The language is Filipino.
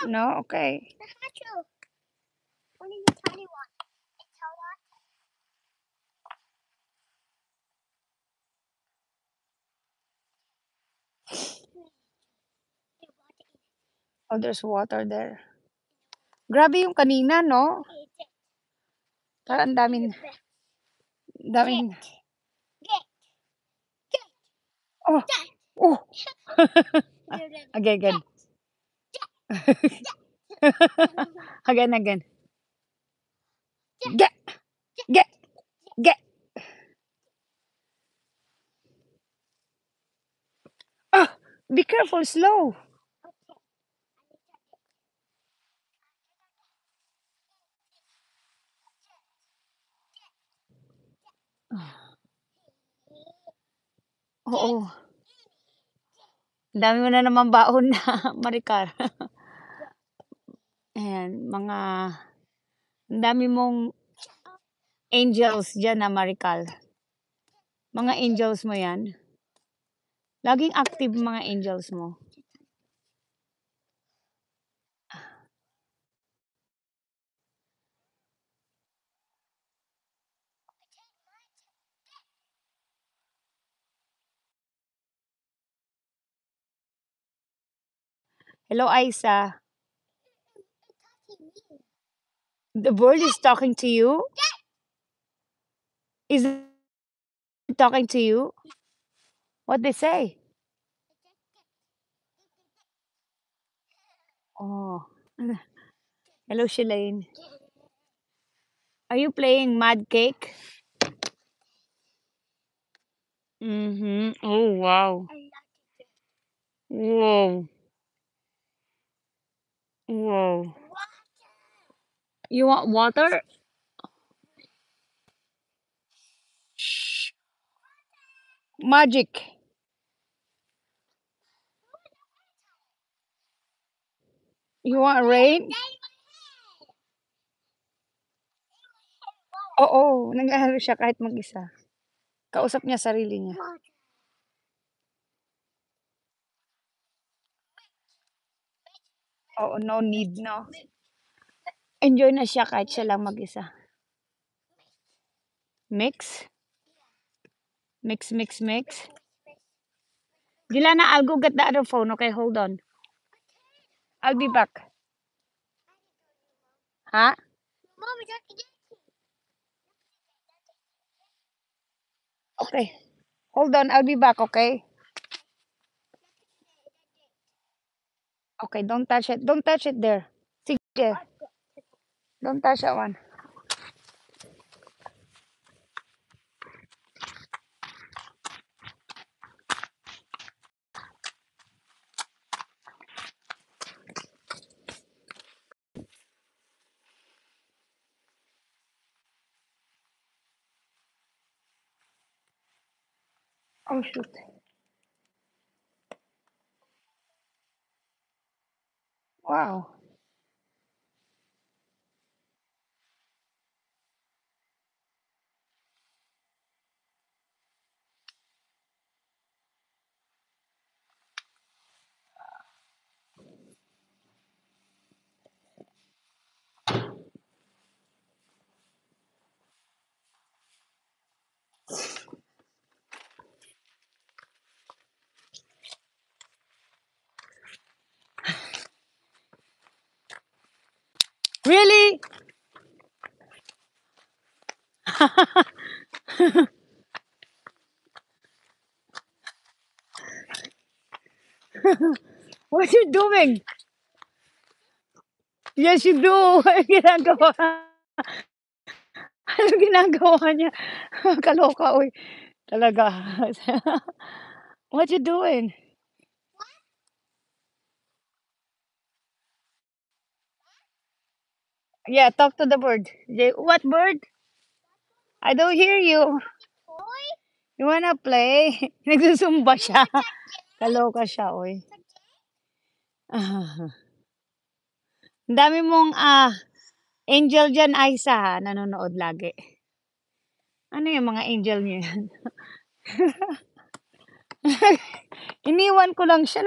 No? Okay. The hatcho. Only the tiny one. It's how hot. Oh, there's water there. Grabe yung kanina, no? Parang ang daming... daming... Get. Oh! Oh! Again. Again. Get! Oh! Be careful, slow. Oo. Dami mo na naman baon na, Maricar. Ayan, mga... ang dami mong angels dyan na Maricar. Mga angels mo yan. Laging active mga angels mo. Hello, Isa. The bird is talking to you? Is it talking to you? What they say? Oh. Hello, Shalane. Are you playing Mad Cake? Mm-hmm. Oh, wow. Whoa. Whoa. You want water? Shh. Magic. You want rain? Oo, nag-aaral siya kahit mag-isa. Kausap niya sarili niya. Oo, no need, no? Enjoy na siya kahit siya lang mag-isa. Mix? Mix. Dilana, I'll go get the other phone. Okay, hold on. I'll be back. Ha? Okay. Hold on, I'll be back, okay? Okay, don't touch it. Don't touch it there. Sige. Don't touch that one. Oh, shoot. Wow. Really? What you doing? Yes, you do. Ano ginagawa? Ano ginagawa niya? Kaloka, uy. Talaga. What you doing? Yeah, talk to the bird. What bird? I don't hear you. You wanna play? Nagsusumba siya. Kaloka siya, uy. Ang dami mong angel dyan, Aisa, ha? Nanonood lagi. Ano yung mga angel niyo yan? Iniwan ko lang siya.